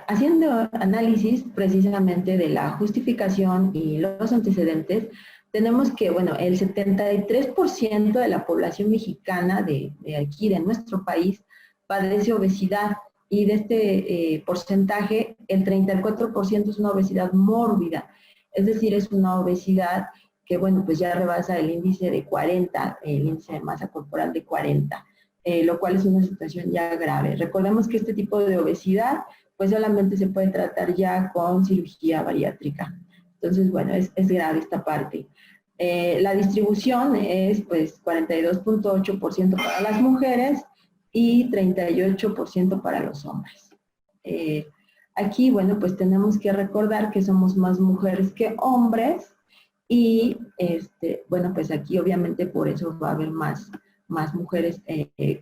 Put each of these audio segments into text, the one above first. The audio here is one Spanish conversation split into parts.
Haciendo análisis precisamente de la justificación y los antecedentes, tenemos que, bueno, el 73% de la población mexicana de aquí, de nuestro país, padece obesidad, y de este porcentaje, el 34% es una obesidad mórbida, es decir, es una obesidad que, bueno, pues ya rebasa el índice de 40, el índice de masa corporal de 40, lo cual es una situación ya grave. Recordemos que este tipo de obesidad, pues solamente se puede tratar ya con cirugía bariátrica. Entonces, bueno, es grave esta parte. La distribución es, pues, 42.8% para las mujeres y 38% para los hombres. Aquí, bueno, pues tenemos que recordar que somos más mujeres que hombres y, bueno, pues aquí obviamente por eso va a haber más mujeres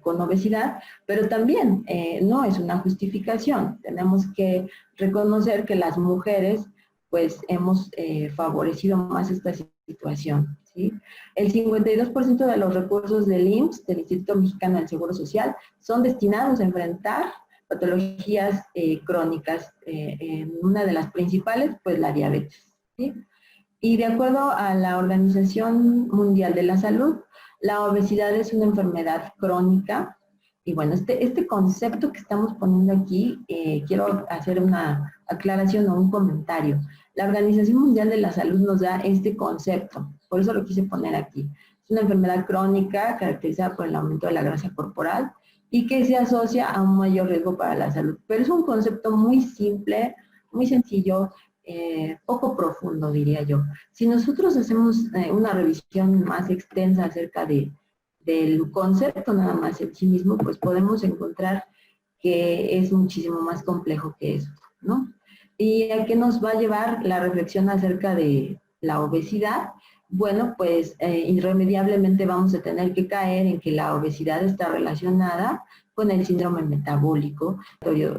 con obesidad, pero también no es una justificación. Tenemos que reconocer que las mujeres pues hemos favorecido más esta situación, ¿sí? El 52% de los recursos del IMSS, del Instituto Mexicano del Seguro Social, son destinados a enfrentar patologías crónicas, una de las principales, pues la diabetes, ¿sí? Y de acuerdo a la Organización Mundial de la Salud, la obesidad es una enfermedad crónica. Y bueno, este concepto que estamos poniendo aquí, quiero hacer una aclaración o un comentario. La Organización Mundial de la Salud nos da este concepto, por eso lo quise poner aquí. Es una enfermedad crónica caracterizada por el aumento de la grasa corporal y que se asocia a un mayor riesgo para la salud. Pero es un concepto muy simple, muy sencillo, poco profundo, diría yo. Si nosotros hacemos una revisión más extensa acerca del concepto nada más en sí mismo, pues podemos encontrar que es muchísimo más complejo que eso, ¿no? ¿Y a qué nos va a llevar la reflexión acerca de la obesidad? Bueno, pues irremediablemente vamos a tener que caer en que la obesidad está relacionada con el síndrome metabólico.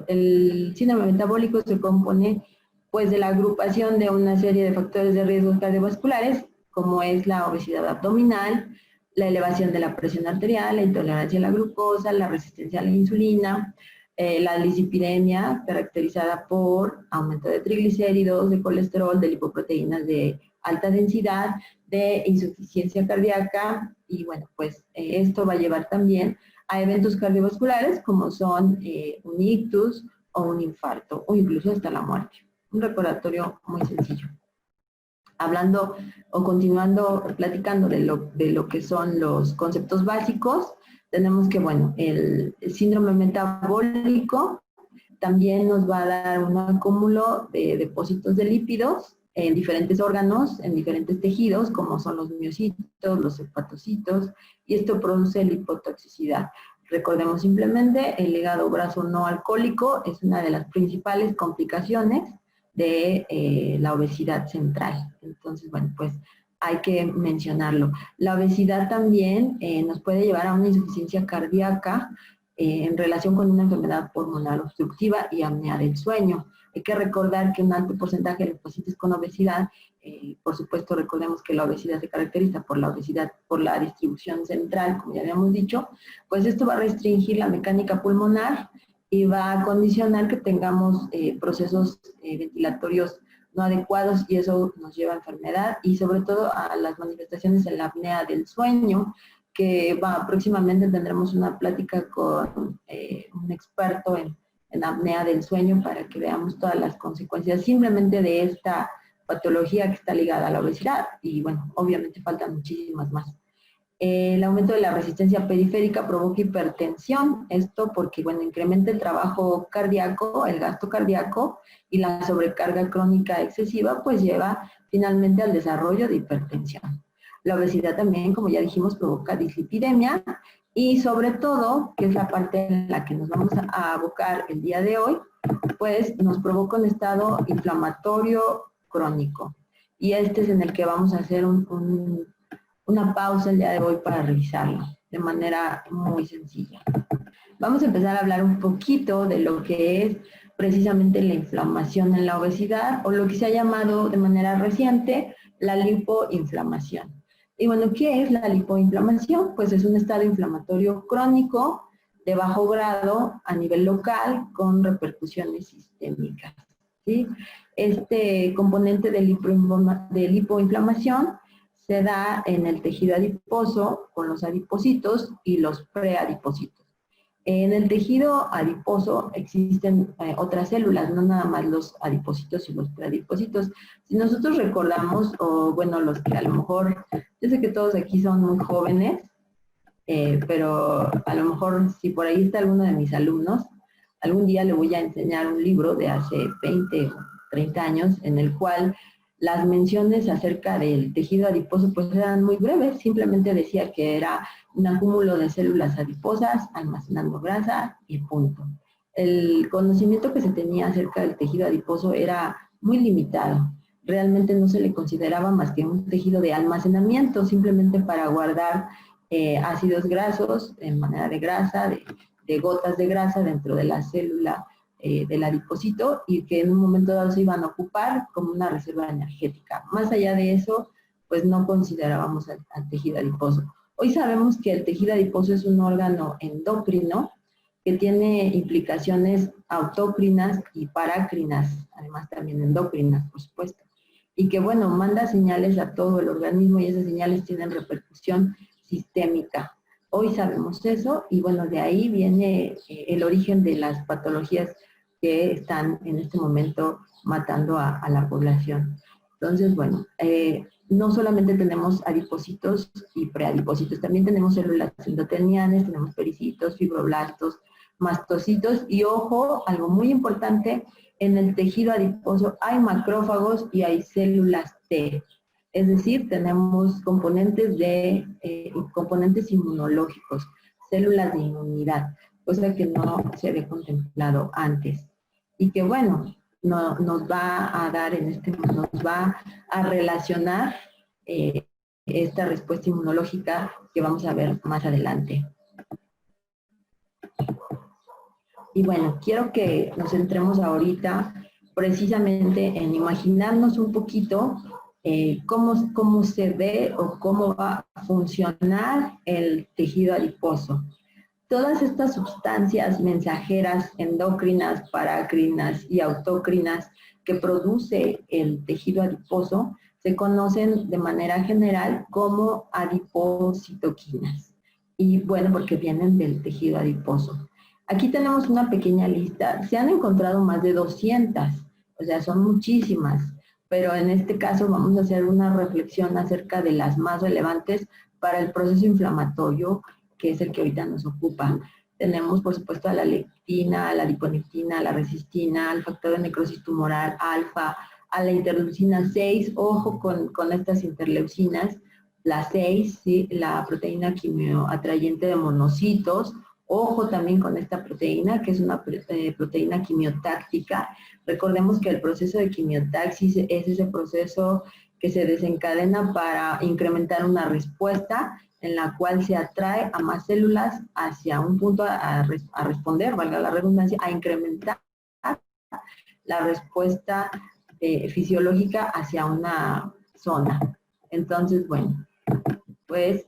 El síndrome metabólico se compone pues de la agrupación de una serie de factores de riesgo cardiovasculares, como es la obesidad abdominal, la elevación de la presión arterial, la intolerancia a la glucosa, la resistencia a la insulina, la dislipidemia, caracterizada por aumento de triglicéridos, de colesterol, de lipoproteínas de alta densidad, de insuficiencia cardíaca, y bueno, pues esto va a llevar también a eventos cardiovasculares como son un ictus o un infarto, o incluso hasta la muerte. Un recordatorio muy sencillo. Hablando o continuando, platicando de lo que son los conceptos básicos, tenemos que, bueno, el síndrome metabólico también nos va a dar un acúmulo de depósitos de lípidos en diferentes órganos, en diferentes tejidos, como son los miocitos, los hepatocitos, y esto produce lipotoxicidad. Recordemos simplemente, el hígado graso no alcohólico es una de las principales complicaciones de la obesidad central. Entonces, bueno, pues hay que mencionarlo. La obesidad también nos puede llevar a una insuficiencia cardíaca en relación con una enfermedad pulmonar obstructiva y apnea del sueño. Hay que recordar que un alto porcentaje de los pacientes con obesidad, por supuesto recordemos que la obesidad se caracteriza por la obesidad, por la distribución central, como ya habíamos dicho, pues esto va a restringir la mecánica pulmonar y va a condicionar que tengamos procesos ventilatorios no adecuados, y eso nos lleva a enfermedad y sobre todo a las manifestaciones en la apnea del sueño, que próximamente tendremos una plática con un experto en apnea del sueño para que veamos todas las consecuencias simplemente de esta patología que está ligada a la obesidad, y bueno, obviamente faltan muchísimas más. El aumento de la resistencia periférica provoca hipertensión, esto porque, bueno, incrementa el trabajo cardíaco, el gasto cardíaco, y la sobrecarga crónica excesiva pues lleva finalmente al desarrollo de hipertensión. La obesidad también, como ya dijimos, provoca dislipidemia y sobre todo, que es la parte en la que nos vamos a abocar el día de hoy, pues nos provoca un estado inflamatorio crónico. Y este es en el que vamos a hacer una pausa el día de hoy para revisarlo de manera muy sencilla. Vamos a empezar a hablar un poquito de lo que es precisamente la inflamación en la obesidad, o lo que se ha llamado de manera reciente la lipoinflamación. Y bueno, ¿qué es la lipoinflamación? Pues es un estado inflamatorio crónico de bajo grado a nivel local con repercusiones sistémicas, ¿sí? Este componente de lipoinflamación se da en el tejido adiposo con los adipocitos y los preadipocitos. En el tejido adiposo existen otras células, no nada más los adipocitos y los preadipocitos. Si nosotros recordamos, o bueno, los que a lo mejor, yo sé que todos aquí son muy jóvenes, pero a lo mejor si por ahí está alguno de mis alumnos, algún día le voy a enseñar un libro de hace 20 o 30 años en el cual las menciones acerca del tejido adiposo pues eran muy breves, simplemente decía que era un acúmulo de células adiposas almacenando grasa y punto. El conocimiento que se tenía acerca del tejido adiposo era muy limitado. Realmente no se le consideraba más que un tejido de almacenamiento, simplemente para guardar ácidos grasos en manera de grasa, de gotas de grasa dentro de la célula del adipocito y que en un momento dado se iban a ocupar como una reserva energética. Más allá de eso, pues no considerábamos al tejido adiposo. Hoy sabemos que el tejido adiposo es un órgano endocrino que tiene implicaciones autócrinas y parácrinas, además también endocrinas, por supuesto. Y que, bueno, manda señales a todo el organismo y esas señales tienen repercusión sistémica. Hoy sabemos eso y bueno, de ahí viene el origen de las patologías que están en este momento matando a la población. Entonces, bueno, no solamente tenemos adipocitos y preadipocitos, también tenemos células endoteliales, tenemos pericitos, fibroblastos, mastocitos y ojo, algo muy importante, en el tejido adiposo hay macrófagos y hay células T. Es decir, tenemos componentes inmunológicos, células de inmunidad, cosa que no se había contemplado antes. Y que bueno, nos va a dar nos va a relacionar esta respuesta inmunológica que vamos a ver más adelante. Y bueno, quiero que nos centremos ahorita precisamente en imaginarnos un poquito cómo se ve o cómo va a funcionar el tejido adiposo. Todas estas sustancias mensajeras endocrinas, parácrinas y autócrinas que produce el tejido adiposo se conocen de manera general como adipocitoquinas. Y bueno, porque vienen del tejido adiposo. Aquí tenemos una pequeña lista. Se han encontrado más de 200, o sea, son muchísimas. Pero en este caso vamos a hacer una reflexión acerca de las más relevantes para el proceso inflamatorio, que es el que ahorita nos ocupa. Tenemos, por supuesto, a la lectina, a la adiponectina, a la resistina, al factor de necrosis tumoral alfa, a la interleucina 6, ojo con estas interleucinas, la 6, ¿sí? La proteína quimioatrayente de monocitos, ojo también con esta proteína, que es una proteína quimiotáctica. Recordemos que el proceso de quimiotaxis es ese proceso que se desencadena para incrementar una respuesta en la cual se atrae a más células hacia un punto a responder, valga la redundancia, a incrementar la respuesta fisiológica hacia una zona. Entonces, bueno, pues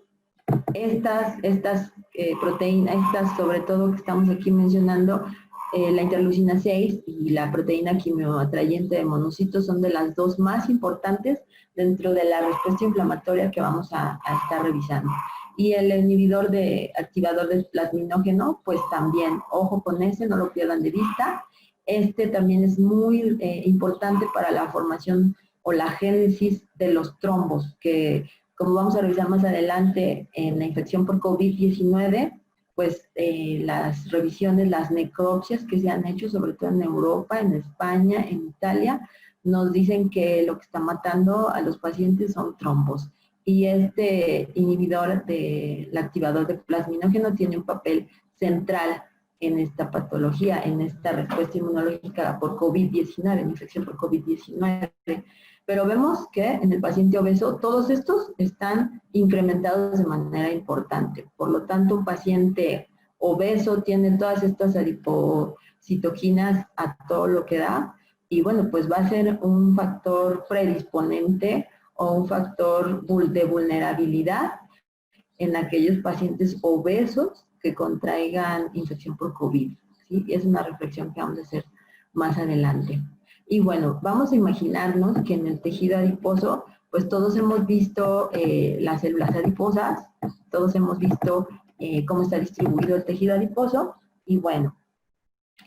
estas proteínas, sobre todo que estamos aquí mencionando, la interleucina 6 y la proteína quimioatrayente de monocitos son de las dos más importantes dentro de la respuesta inflamatoria que vamos a estar revisando. Y el inhibidor activador del plasminógeno, pues también, ojo con ese, no lo pierdan de vista. Este también es muy importante para la formación o la génesis de los trombos, que como vamos a revisar más adelante en la infección por COVID-19, pues las revisiones, las necropsias que se han hecho, sobre todo en Europa, en España, en Italia, nos dicen que lo que está matando a los pacientes son trombos. Y este inhibidor del activador de plasminógeno tiene un papel central en esta patología, en esta respuesta inmunológica por COVID-19, en infección por COVID-19. Pero vemos que en el paciente obeso todos estos están incrementados de manera importante. Por lo tanto, un paciente obeso tiene todas estas adipocitoquinas a todo lo que da y bueno, pues va a ser un factor predisponente o un factor de vulnerabilidad en aquellos pacientes obesos que contraigan infección por COVID, ¿sí? Y es una reflexión que vamos a hacer más adelante. Y bueno, vamos a imaginarnos que en el tejido adiposo, pues todos hemos visto las células adiposas, todos hemos visto cómo está distribuido el tejido adiposo, y bueno,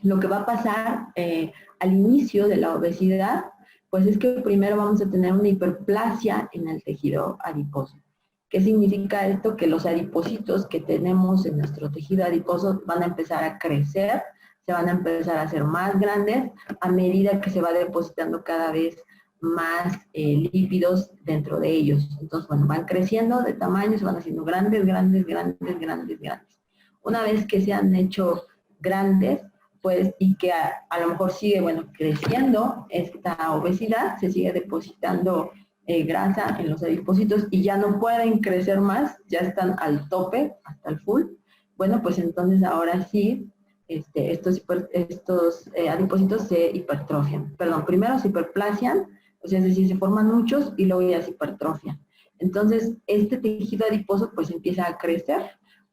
lo que va a pasar al inicio de la obesidad, pues es que primero vamos a tener una hiperplasia en el tejido adiposo. ¿Qué significa esto? Que los adipocitos que tenemos en nuestro tejido adiposo van a empezar a crecer, se van a empezar a hacer más grandes a medida que se va depositando cada vez más lípidos dentro de ellos. Entonces, bueno, van creciendo de tamaño, se van haciendo grandes, grandes, grandes, grandes, grandes. Una vez que se han hecho grandes, pues, y que a lo mejor sigue, bueno, creciendo esta obesidad, se sigue depositando grasa en los adipocitos y ya no pueden crecer más, ya están al tope, hasta el full. Bueno, pues entonces ahora sí, estos adipocitos se hipertrofian. Perdón, primero se hiperplasian, o sea, es decir, se forman muchos y luego ya se hipertrofian. Entonces, este tejido adiposo pues empieza a crecer,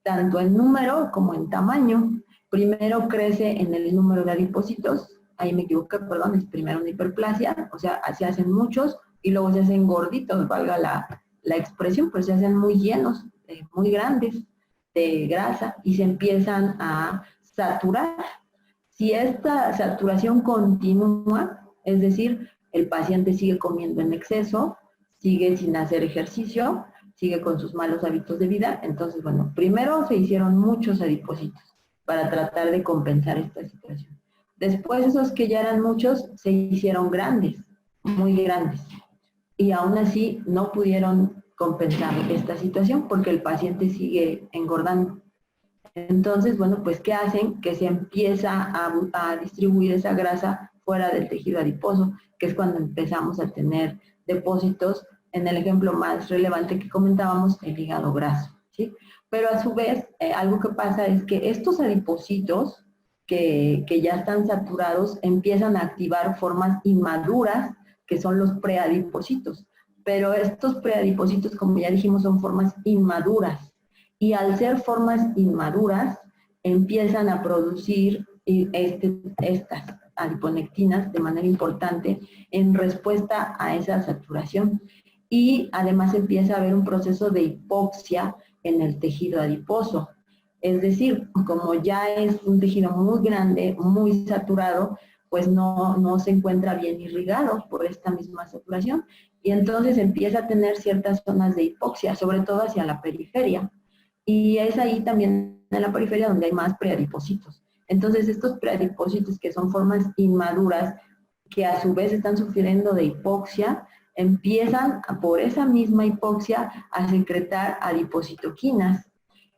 tanto en número como en tamaño. Primero crece en el número de adipocitos, ahí me equivoqué, perdón, es primero una hiperplasia, o sea, se hacen muchos y luego se hacen gorditos, valga la expresión, pues se hacen muy llenos, muy grandes de grasa y se empiezan a saturar. Si esta saturación continúa, es decir, el paciente sigue comiendo en exceso, sigue sin hacer ejercicio, sigue con sus malos hábitos de vida, entonces, bueno, primero se hicieron muchos adipocitos para tratar de compensar esta situación. Después, esos que ya eran muchos, se hicieron grandes, muy grandes, y aún así no pudieron compensar esta situación porque el paciente sigue engordando. Entonces, bueno, pues, ¿qué hacen? Que se empieza a distribuir esa grasa fuera del tejido adiposo, que es cuando empezamos a tener depósitos, en el ejemplo más relevante que comentábamos, el hígado graso, ¿sí? Pero a su vez, algo que pasa es que estos adipocitos que ya están saturados empiezan a activar formas inmaduras, que son los preadipocitos. Pero estos preadipocitos, como ya dijimos, son formas inmaduras. Y al ser formas inmaduras, empiezan a producir estas adiponectinas de manera importante en respuesta a esa saturación. Y además empieza a haber un proceso de hipoxia en el tejido adiposo. Es decir, como ya es un tejido muy grande, muy saturado, pues no se encuentra bien irrigado por esta misma saturación. Y entonces empieza a tener ciertas zonas de hipoxia, sobre todo hacia la periferia. Y es ahí también en la periferia donde hay más preadipocitos. Entonces, estos preadipocitos, que son formas inmaduras, que a su vez están sufriendo de hipoxia, empiezan por esa misma hipoxia a secretar adipocitoquinas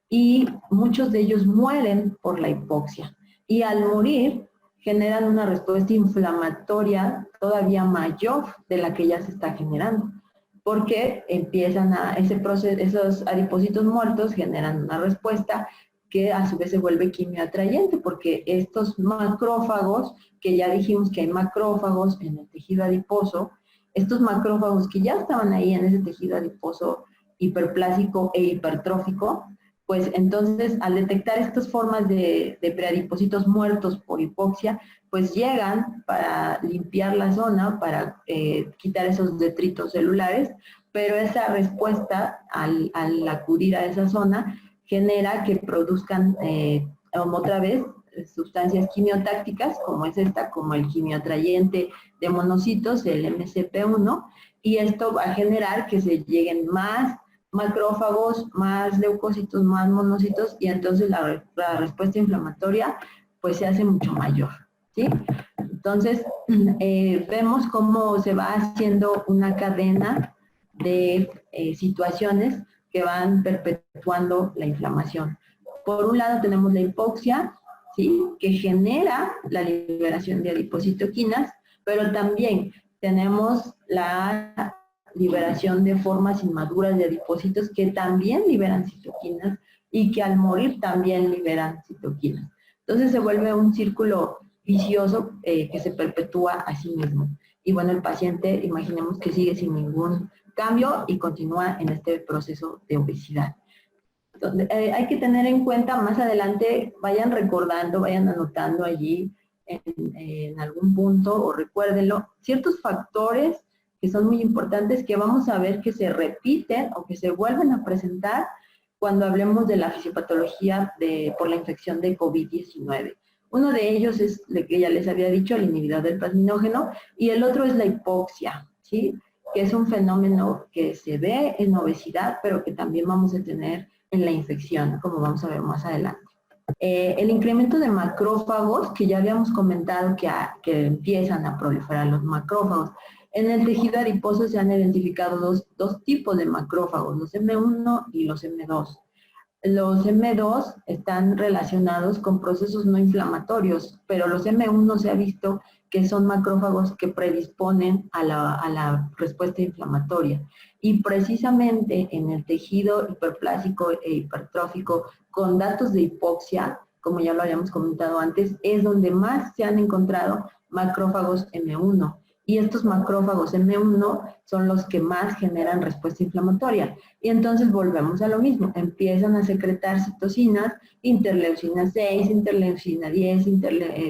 y muchos de ellos mueren por la hipoxia. Y al morir, generan una respuesta inflamatoria todavía mayor de la que ya se está generando, porque empiezan ese proceso, esos adipocitos muertos generan una respuesta que a su vez se vuelve quimioatrayente, porque estos macrófagos, que ya dijimos que hay macrófagos en el tejido adiposo, estos macrófagos que ya estaban ahí en ese tejido adiposo hiperplásico e hipertrófico, pues entonces al detectar estas formas de preadipocitos muertos por hipoxia, pues llegan para limpiar la zona, para quitar esos detritos celulares, pero esa respuesta al acudir a esa zona genera que produzcan otra vez sustancias quimiotácticas, como es esta, como el quimioatrayente de monocitos, el MCP1, y esto va a generar que se lleguen más macrófagos, más leucocitos, más monocitos, y entonces la respuesta inflamatoria pues se hace mucho mayor, ¿sí? Entonces, vemos cómo se va haciendo una cadena de situaciones que van perpetuando la inflamación. Por un lado tenemos la hipoxia, ¿sí?, que genera la liberación de adipocitoquinas, pero también tenemos la liberación de formas inmaduras de adipocitos que también liberan citoquinas y que al morir también liberan citoquinas. Entonces se vuelve un círculo vicioso que se perpetúa a sí mismo. Y bueno, el paciente, imaginemos que sigue sin ningún cambio y continúa en este proceso de obesidad. Hay que tener en cuenta más adelante, vayan recordando, vayan anotando allí en algún punto o recuérdenlo, ciertos factores que son muy importantes que vamos a ver que se repiten o que se vuelven a presentar cuando hablemos de la fisiopatología por la infección de COVID-19. Uno de ellos es el que ya les había dicho, el inhibidor del plasminógeno, y el otro es la hipoxia, ¿sí? Que es un fenómeno que se ve en obesidad, pero que también vamos a tener en la infección, como vamos a ver más adelante. El incremento de macrófagos, que ya habíamos comentado que empiezan a proliferar los macrófagos. En el tejido adiposo se han identificado dos tipos de macrófagos, los M1 y los M2. Los M2 están relacionados con procesos no inflamatorios, pero los M1 se ha visto que son macrófagos que predisponen a la respuesta inflamatoria. Y precisamente en el tejido hiperplásico e hipertrófico con datos de hipoxia, como ya lo habíamos comentado antes, es donde más se han encontrado macrófagos M1. Y estos macrófagos M1 son los que más generan respuesta inflamatoria. Y entonces volvemos a lo mismo, empiezan a secretar citocinas, interleucina 6, interleucina 10,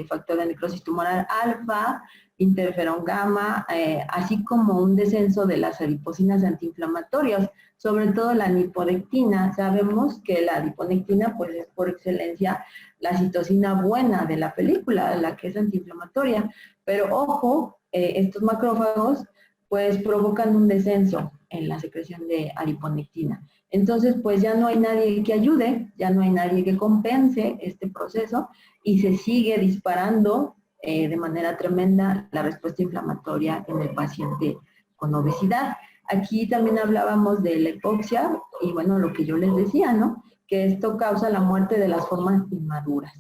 factor de necrosis tumoral alfa, interferón gamma, así como un descenso de las adipocinas antiinflamatorias, sobre todo la nipodectina. Sabemos que la adiponectina pues es por excelencia la citocina buena de la película, la que es antiinflamatoria, pero ojo, estos macrófagos pues provocan un descenso en la secreción de adiponectina. Entonces, pues ya no hay nadie que ayude, ya no hay nadie que compense este proceso y se sigue disparando de manera tremenda la respuesta inflamatoria en el paciente con obesidad. Aquí también hablábamos de la hipoxia y bueno, lo que yo les decía, ¿no? Que esto causa la muerte de las formas inmaduras,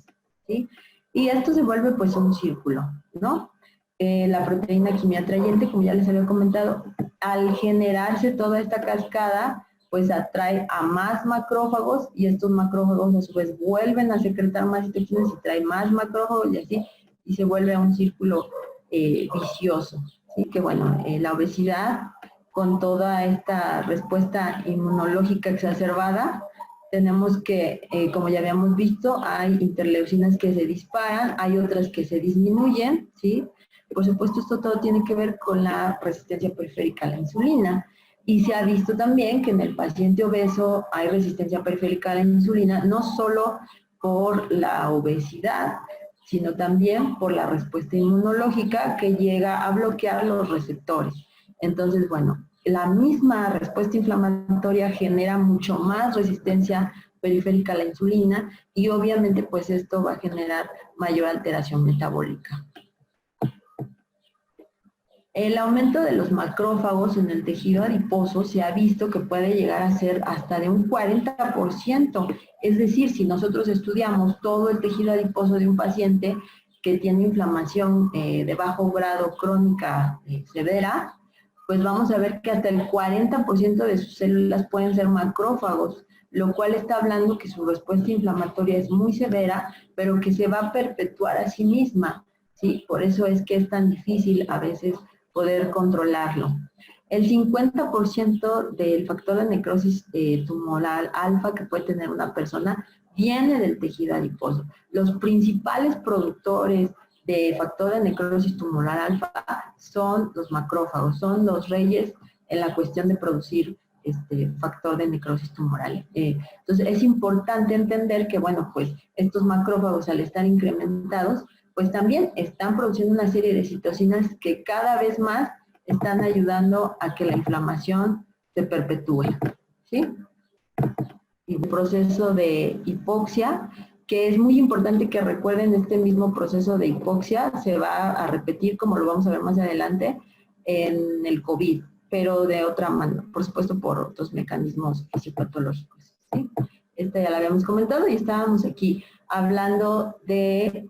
¿sí? Y esto se vuelve pues un círculo, ¿no? La proteína quimia atrayente, como ya les había comentado, al generarse toda esta cascada, pues atrae a más macrófagos y estos macrófagos a su vez vuelven a secretar más citoquinas y trae más macrófagos y así, y se vuelve un círculo vicioso. Así que bueno, la obesidad con toda esta respuesta inmunológica exacerbada, tenemos que, como ya habíamos visto, hay interleucinas que se disparan, hay otras que se disminuyen, ¿sí? Por supuesto, esto todo tiene que ver con la resistencia periférica a la insulina. Y se ha visto también que en el paciente obeso hay resistencia periférica a la insulina, no solo por la obesidad, sino también por la respuesta inmunológica que llega a bloquear los receptores. Entonces, bueno, la misma respuesta inflamatoria genera mucho más resistencia periférica a la insulina y obviamente pues esto va a generar mayor alteración metabólica. El aumento de los macrófagos en el tejido adiposo se ha visto que puede llegar a ser hasta de un 40%. Es decir, si nosotros estudiamos todo el tejido adiposo de un paciente que tiene inflamación de bajo grado crónica severa, pues vamos a ver que hasta el 40% de sus células pueden ser macrófagos, lo cual está hablando que su respuesta inflamatoria es muy severa, pero que se va a perpetuar a sí misma. ¿Sí? Por eso es que es tan difícil a veces poder controlarlo. El 50% del factor de necrosis tumoral alfa que puede tener una persona viene del tejido adiposo. Los principales productores de factor de necrosis tumoral alfa son los macrófagos, son los reyes en la cuestión de producir factor de necrosis tumoral. Entonces es importante entender que, bueno, pues estos macrófagos al estar incrementados, pues también están produciendo una serie de citocinas que cada vez más están ayudando a que la inflamación se perpetúe, ¿sí? Y un proceso de hipoxia, que es muy importante que recuerden este mismo proceso de hipoxia, se va a repetir, como lo vamos a ver más adelante, en el COVID, pero de otra manera, por supuesto por otros mecanismos fisiopatológicos, ¿sí? Esta ya la habíamos comentado y estábamos aquí hablando de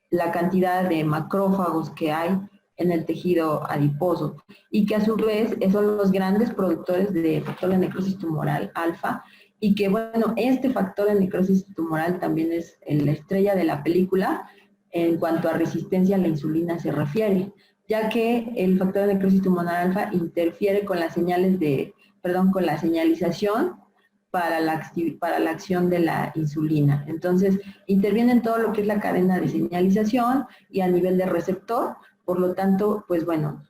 la cantidad de macrófagos que hay en el tejido adiposo y que a su vez son los grandes productores de factor de necrosis tumoral alfa y que, bueno, este factor de necrosis tumoral también es la estrella de la película en cuanto a resistencia a la insulina se refiere, ya que el factor de necrosis tumoral alfa interfiere con las señales con la señalización para la acción de la insulina. Entonces, interviene en todo lo que es la cadena de señalización y a nivel de receptor, por lo tanto, pues bueno,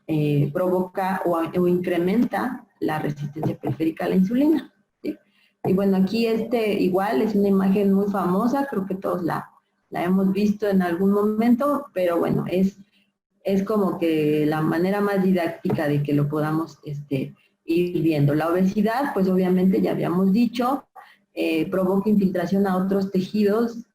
provoca o incrementa la resistencia periférica a la insulina, ¿sí? Y bueno, aquí igual es una imagen muy famosa, creo que todos la hemos visto en algún momento, pero bueno, es como que la manera más didáctica de que lo podamos ir viendo. La obesidad, pues obviamente ya habíamos dicho, provoca infiltración a otros tejidos,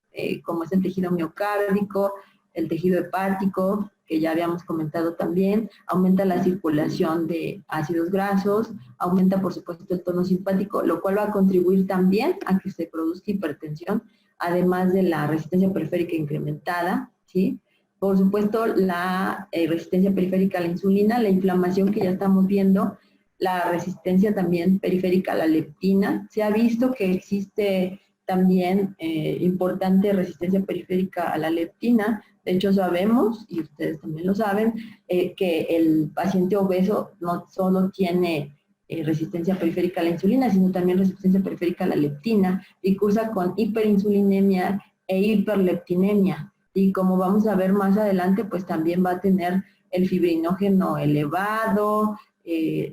como es el tejido miocárdico, el tejido hepático, que ya habíamos comentado también, aumenta la circulación de ácidos grasos, aumenta por supuesto el tono simpático, lo cual va a contribuir también a que se produzca hipertensión, además de la resistencia periférica incrementada, ¿sí? Por supuesto, la resistencia periférica a la insulina, la inflamación que ya estamos viendo, la resistencia también periférica a la leptina. Se ha visto que existe también importante resistencia periférica a la leptina. De hecho, sabemos, y ustedes también lo saben, que el paciente obeso no solo tiene resistencia periférica a la insulina, sino también resistencia periférica a la leptina y cursa con hiperinsulinemia e hiperleptinemia. Y como vamos a ver más adelante, pues también va a tener el fibrinógeno elevado,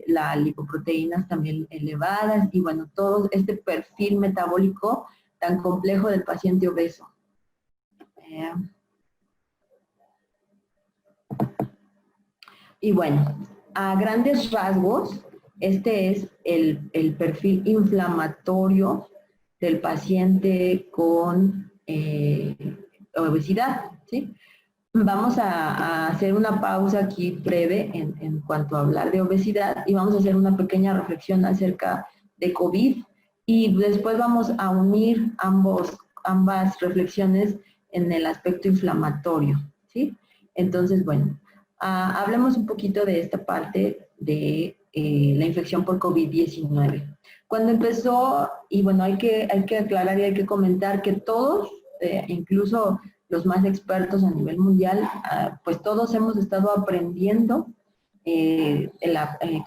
las lipoproteínas también elevadas y bueno, todo este perfil metabólico tan complejo del paciente obeso. Y bueno, a grandes rasgos, este es el perfil inflamatorio del paciente con obesidad, ¿sí? Vamos a hacer una pausa aquí breve en cuanto a hablar de obesidad y vamos a hacer una pequeña reflexión acerca de COVID y después vamos a unir ambas reflexiones en el aspecto inflamatorio, ¿sí? Entonces, bueno, hablemos un poquito de esta parte de la infección por COVID-19. Cuando empezó, y bueno, hay que aclarar y hay que comentar que todos, incluso los más expertos a nivel mundial, pues todos hemos estado aprendiendo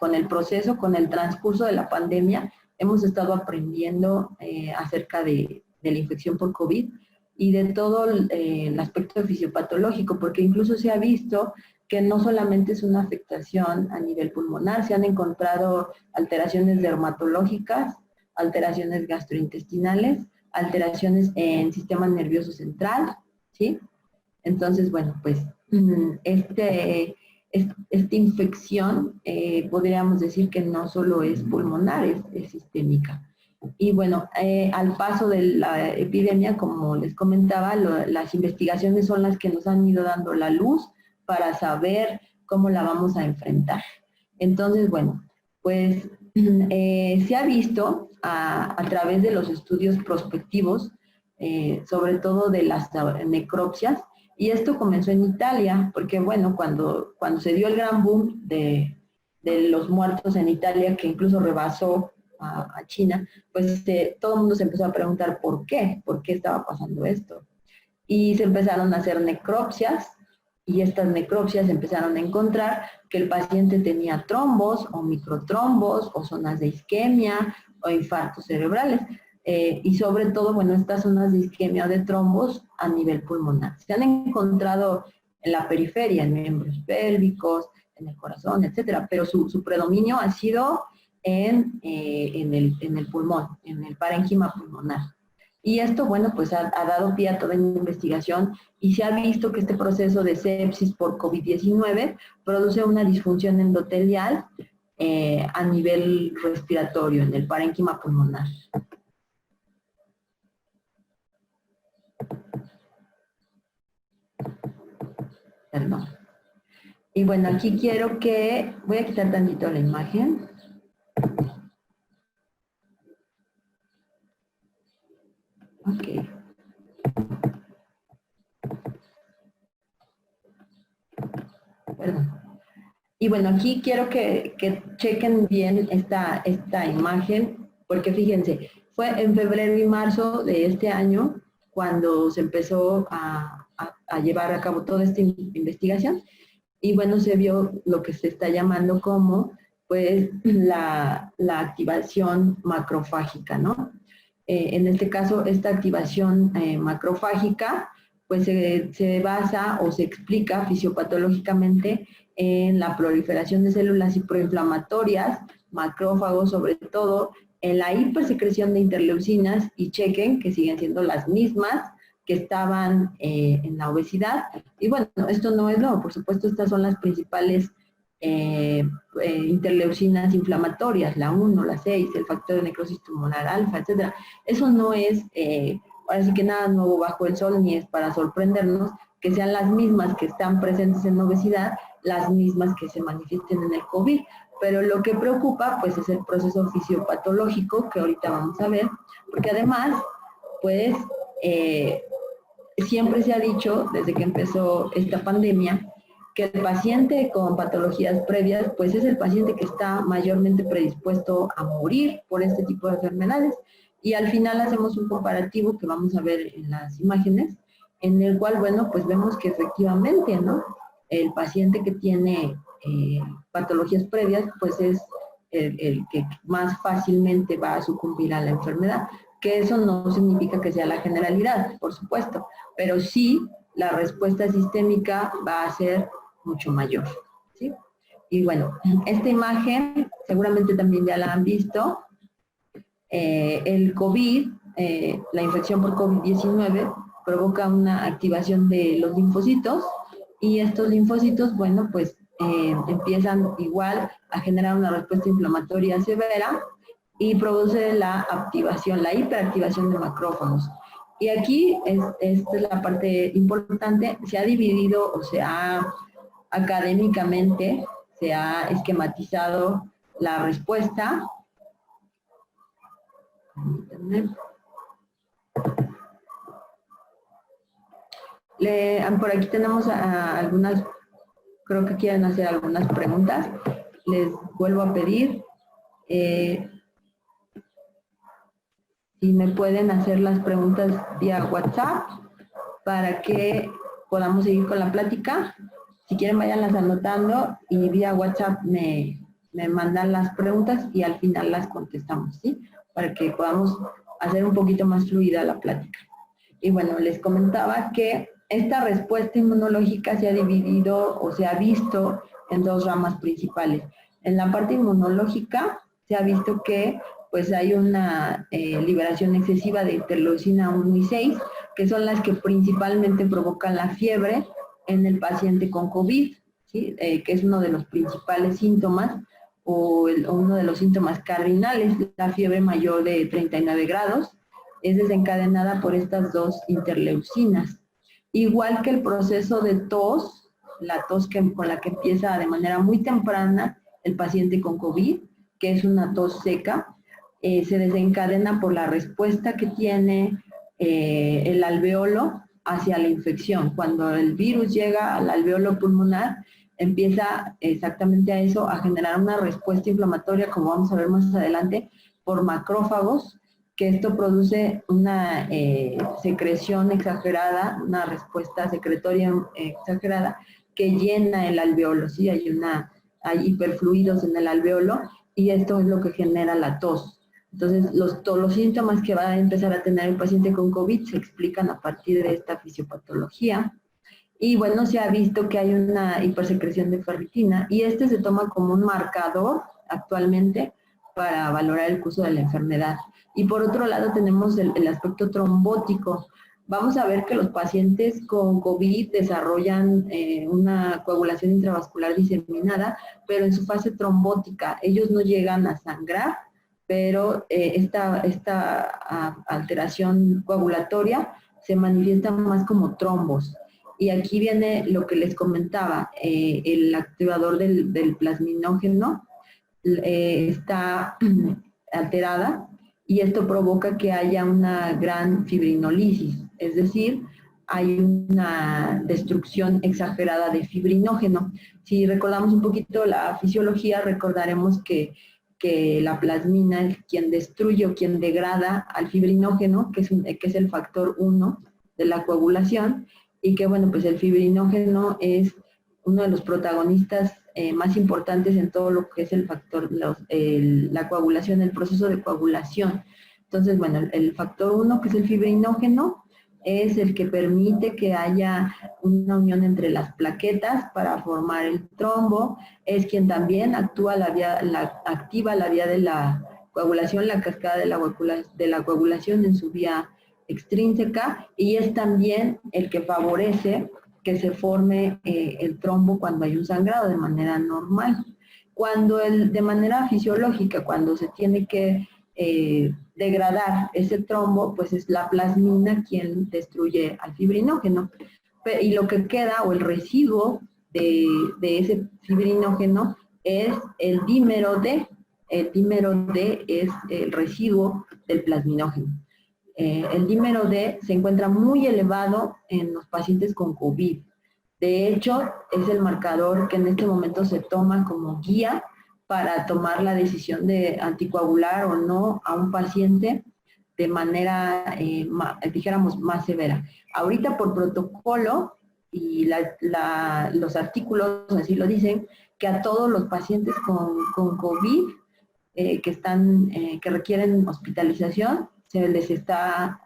con el proceso, con el transcurso de la pandemia, hemos estado aprendiendo acerca de la infección por COVID y de todo el aspecto fisiopatológico, porque incluso se ha visto que no solamente es una afectación a nivel pulmonar, se han encontrado alteraciones dermatológicas, alteraciones gastrointestinales, alteraciones en sistema nervioso central, ¿sí? Entonces, bueno, pues esta infección podríamos decir que no solo es pulmonar, es sistémica. Y bueno, al paso de la epidemia, como les comentaba, las investigaciones son las que nos han ido dando la luz para saber cómo la vamos a enfrentar. Entonces, bueno, pues se ha visto a través de los estudios prospectivos, sobre todo de las necropsias, y esto comenzó en Italia, porque bueno, cuando se dio el gran boom de los muertos en Italia, que incluso rebasó a China, pues todo el mundo se empezó a preguntar por qué estaba pasando esto. Y se empezaron a hacer necropsias, y estas necropsias empezaron a encontrar que el paciente tenía trombos o microtrombos o zonas de isquemia o infartos cerebrales. Y sobre todo, bueno, estas zonas de isquemia o de trombos a nivel pulmonar. Se han encontrado en la periferia, en miembros pélvicos, en el corazón, etcétera, pero su predominio ha sido en el pulmón, en el parénquima pulmonar. Y esto, bueno, pues ha dado pie a toda una investigación y se ha visto que este proceso de sepsis por COVID-19 produce una disfunción endotelial a nivel respiratorio, en el parénquima pulmonar. Perdón. Y bueno, aquí voy a quitar tantito la imagen. Ok. Perdón. Y bueno, aquí quiero que chequen bien esta imagen, porque fíjense, fue en febrero y marzo de este año cuando se empezó a llevar a cabo toda esta investigación. Y bueno, se vio lo que se está llamando como, pues, la activación macrofágica, ¿no? en este caso, esta activación macrofágica, pues se basa o se explica fisiopatológicamente en la proliferación de células proinflamatorias, macrófagos sobre todo, en la hipersecreción de interleucinas, y chequen que siguen siendo las mismas que estaban en la obesidad. Y bueno, esto no es nuevo, por supuesto, estas son las principales interleucinas inflamatorias, la 1, la 6, el factor de necrosis tumoral alfa, etcétera. Eso no es, ahora sí que nada nuevo bajo el sol, ni es para sorprendernos que sean las mismas que están presentes en obesidad, las mismas que se manifiesten en el COVID. Pero lo que preocupa, pues, es el proceso fisiopatológico que ahorita vamos a ver, porque además, pues, siempre se ha dicho, desde que empezó esta pandemia, que el paciente con patologías previas, pues es el paciente que está mayormente predispuesto a morir por este tipo de enfermedades. Y al final hacemos un comparativo que vamos a ver en las imágenes, en el cual, bueno, pues vemos que efectivamente, ¿no? El paciente que tiene patologías previas, pues es el que más fácilmente va a sucumbir a la enfermedad, que eso no significa que sea la generalidad, por supuesto, pero sí la respuesta sistémica va a ser mucho mayor, ¿sí? Y bueno, esta imagen seguramente también ya la han visto. El COVID, la infección por COVID-19 provoca una activación de los linfocitos, y estos linfocitos, bueno, pues empiezan igual a generar una respuesta inflamatoria severa y produce la activación, la hiperactivación de macrófagos. Y aquí, esta es la parte importante, se ha dividido, o sea, académicamente se ha esquematizado la respuesta. Por aquí tenemos algunas, creo que quieren hacer algunas preguntas. Les vuelvo a pedir si me pueden hacer las preguntas vía WhatsApp para que podamos seguir con la plática. Si quieren, váyanlas anotando y vía WhatsApp me mandan las preguntas y al final las contestamos, ¿sí? Para que podamos hacer un poquito más fluida la plática. Y bueno, les comentaba que esta respuesta inmunológica se ha dividido o se ha visto en dos ramas principales. En la parte inmunológica se ha visto que pues hay una liberación excesiva de interleucina 1 y 6, que son las que principalmente provocan la fiebre en el paciente con COVID, ¿sí? Que es uno de los principales síntomas o uno de los síntomas cardinales, la fiebre mayor de 39 grados, es desencadenada por estas dos interleucinas. Igual que el proceso de tos, la tos con la que empieza de manera muy temprana el paciente con COVID, que es una tos seca, se desencadena por la respuesta que tiene el alveolo hacia la infección. Cuando el virus llega al alveolo pulmonar, empieza exactamente a eso, a generar una respuesta inflamatoria, como vamos a ver más adelante, por macrófagos, que esto produce una secreción exagerada, una respuesta secretoria exagerada que llena el alveolo, ¿sí? Hay hiperfluidos en el alveolo y esto es lo que genera la tos. Entonces, todos los síntomas que va a empezar a tener el paciente con COVID se explican a partir de esta fisiopatología. Y bueno, se ha visto que hay una hipersecreción de ferritina y este se toma como un marcador actualmente para valorar el curso de la enfermedad. Y por otro lado tenemos el aspecto trombótico. Vamos a ver que los pacientes con COVID desarrollan una coagulación intravascular diseminada, pero en su fase trombótica. Ellos no llegan a sangrar, pero esta alteración coagulatoria se manifiesta más como trombos. Y aquí viene lo que les comentaba, el activador del plasminógeno está alterada y esto provoca que haya una gran fibrinolisis, es decir, hay una destrucción exagerada de fibrinógeno. Si recordamos un poquito la fisiología, recordaremos que la plasmina es quien destruye o quien degrada al fibrinógeno, que es el factor 1 de la coagulación, y que, bueno, pues el fibrinógeno es uno de los protagonistas más importantes en todo lo que es el factor, la coagulación, el proceso de coagulación. Entonces, bueno, el factor 1, que es el fibrinógeno, es el que permite que haya una unión entre las plaquetas para formar el trombo, es quien también actúa activa la vía de la coagulación, la cascada de la coagulación en su vía extrínseca, y es también el que favorece que se forme el trombo cuando hay un sangrado de manera normal. De manera fisiológica, cuando se tiene que degradar ese trombo, pues es la plasmina quien destruye al fibrinógeno. Y lo que queda, o el residuo de ese fibrinógeno, es el dímero D. El dímero D es el residuo del plasminógeno. El dímero D se encuentra muy elevado en los pacientes con COVID. De hecho, es el marcador que en este momento se toma como guía para tomar la decisión de anticoagular o no a un paciente de manera, dijéramos, más severa. Ahorita por protocolo, y los artículos así lo dicen, que a todos los pacientes con COVID que requieren hospitalización, se les está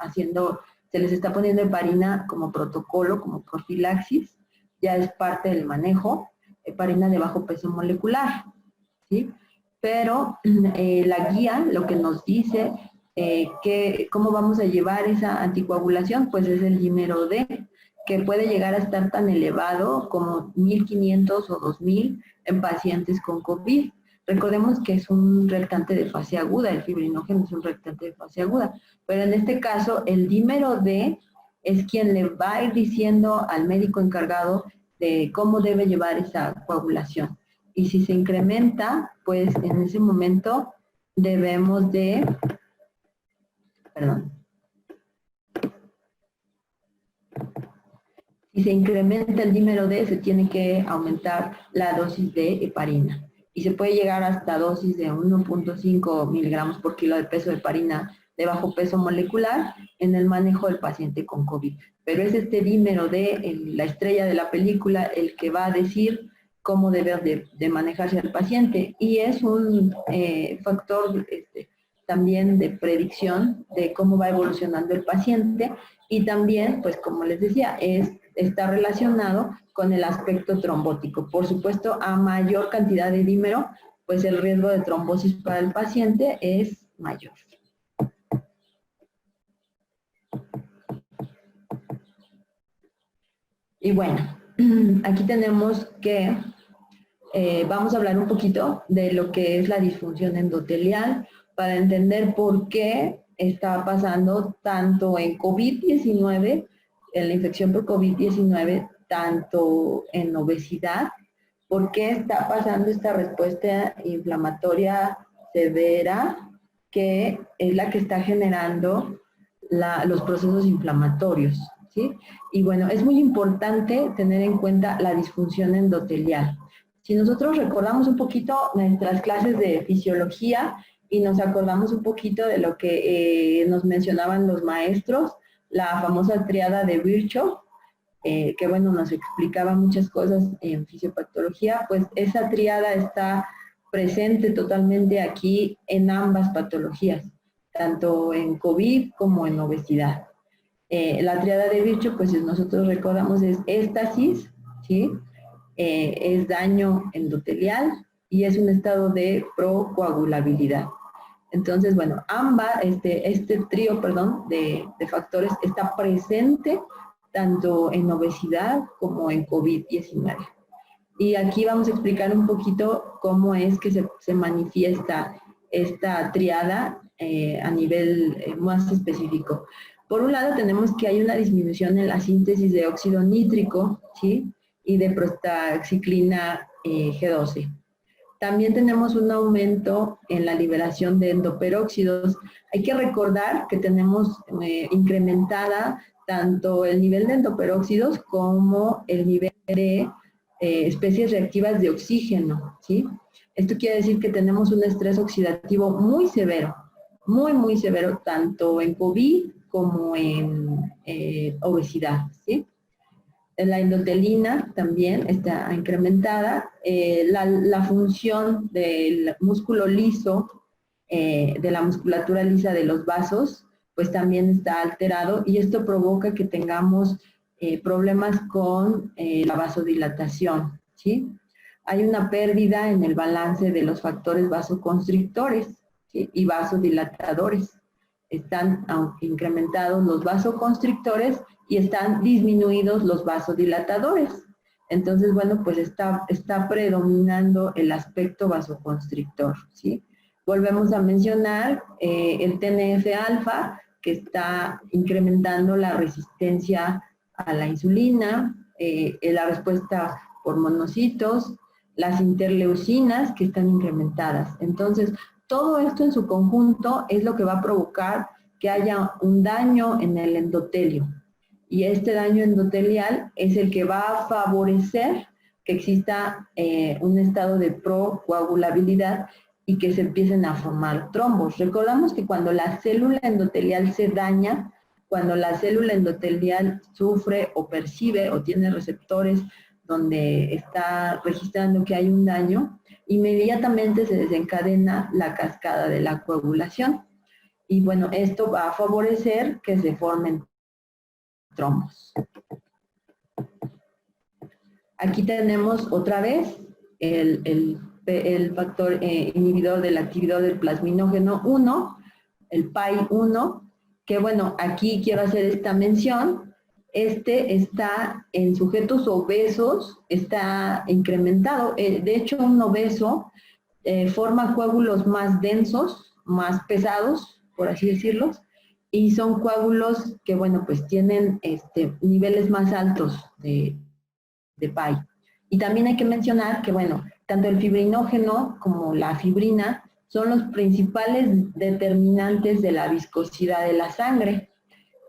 poniendo heparina como protocolo, como profilaxis, ya es parte del manejo, heparina de bajo peso molecular, ¿sí? Pero la guía lo que nos dice cómo vamos a llevar esa anticoagulación, pues es el dímero D, que puede llegar a estar tan elevado como 1500 o 2000 en pacientes con COVID. Recordemos que es un reactante de fase aguda, el fibrinógeno es un reactante de fase aguda, pero en este caso el dímero D es quien le va a ir diciendo al médico encargado de cómo debe llevar esa coagulación. Y si se incrementa, pues en ese momento debemos de, si se incrementa el dímero D, se tiene que aumentar la dosis de heparina. Y se puede llegar hasta dosis de 1.5 miligramos por kilo de peso de heparina de bajo peso molecular en el manejo del paciente con COVID. Pero es este dímero D, la estrella de la película, el que va a decir cómo debe de manejarse el paciente. Y es un factor también de predicción de cómo va evolucionando el paciente. Y también, pues como les decía, está relacionado con el aspecto trombótico. Por supuesto, a mayor cantidad de dímero, pues el riesgo de trombosis para el paciente es mayor. Y bueno, aquí tenemos que, vamos a hablar un poquito de lo que es la disfunción endotelial para entender por qué está pasando tanto en COVID-19, en la infección por COVID-19, tanto en obesidad, por qué está pasando esta respuesta inflamatoria severa que es la que está generando los procesos inflamatorios, ¿sí? Y bueno, es muy importante tener en cuenta la disfunción endotelial. Si nosotros recordamos un poquito nuestras clases de fisiología y nos acordamos un poquito de lo que nos mencionaban los maestros, la famosa triada de Virchow, que bueno, nos explicaba muchas cosas en fisiopatología, pues esa triada está presente totalmente aquí en ambas patologías, tanto en COVID como en obesidad. La triada de Virchow, pues nosotros recordamos, es éstasis, ¿sí? Es daño endotelial y es un estado de procoagulabilidad. Entonces, bueno, este trío, de factores está presente tanto en obesidad como en COVID-19. Y aquí vamos a explicar un poquito cómo es que se manifiesta esta triada a nivel más específico. Por un lado tenemos que hay una disminución en la síntesis de óxido nítrico, ¿sí? Y de prostaxiclina G12. También tenemos un aumento en la liberación de endoperóxidos. Hay que recordar que tenemos incrementada tanto el nivel de endoperóxidos como el nivel de especies reactivas de oxígeno, ¿sí? Esto quiere decir que tenemos un estrés oxidativo muy severo, muy severo, tanto en COVID como en obesidad, ¿sí? La endotelina también está incrementada, la función del músculo liso de la musculatura lisa de los vasos, pues también está alterado y esto provoca que tengamos problemas con la vasodilatación, ¿sí? Hay una pérdida en el balance de los factores vasoconstrictores, ¿sí? Y vasodilatadores. Están incrementados los vasoconstrictores y están disminuidos los vasodilatadores. Entonces, bueno, pues está predominando el aspecto vasoconstrictor, ¿sí? Volvemos a mencionar el TNF-alfa, que está incrementando la resistencia a la insulina, la respuesta por monocitos, las interleucinas que están incrementadas. Entonces, todo esto en su conjunto es lo que va a provocar que haya un daño en el endotelio. Y este daño endotelial es el que va a favorecer que exista un estado de procoagulabilidad y que se empiecen a formar trombos. Recordamos que cuando la célula endotelial se daña, cuando la célula endotelial sufre o percibe o tiene receptores donde está registrando que hay un daño, inmediatamente se desencadena la cascada de la coagulación. Y bueno, esto va a favorecer que se formen trombos. Aquí tenemos otra vez el factor inhibidor del activador del plasminógeno 1, el PAI-1, que bueno, aquí quiero hacer esta mención. Este está en sujetos obesos, está incrementado. De hecho, un obeso forma coágulos más densos, más pesados, por así decirlo, y son coágulos que, bueno, pues tienen niveles más altos de PAI. Y también hay que mencionar que, bueno, tanto el fibrinógeno como la fibrina son los principales determinantes de la viscosidad de la sangre.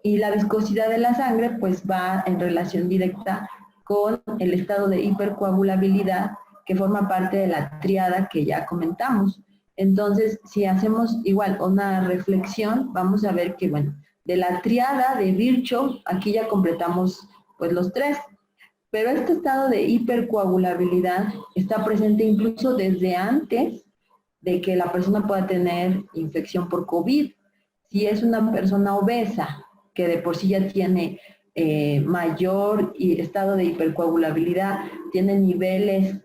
Y la viscosidad de la sangre, pues, va en relación directa con el estado de hipercoagulabilidad que forma parte de la tríada que ya comentamos. Entonces, si hacemos igual una reflexión, vamos a ver que, bueno, de la tríada de Virchow, aquí ya completamos, pues, los tres. Pero este estado de hipercoagulabilidad está presente incluso desde antes de que la persona pueda tener infección por COVID. Si es una persona obesa, que de por sí ya tiene mayor estado de hipercoagulabilidad, tiene niveles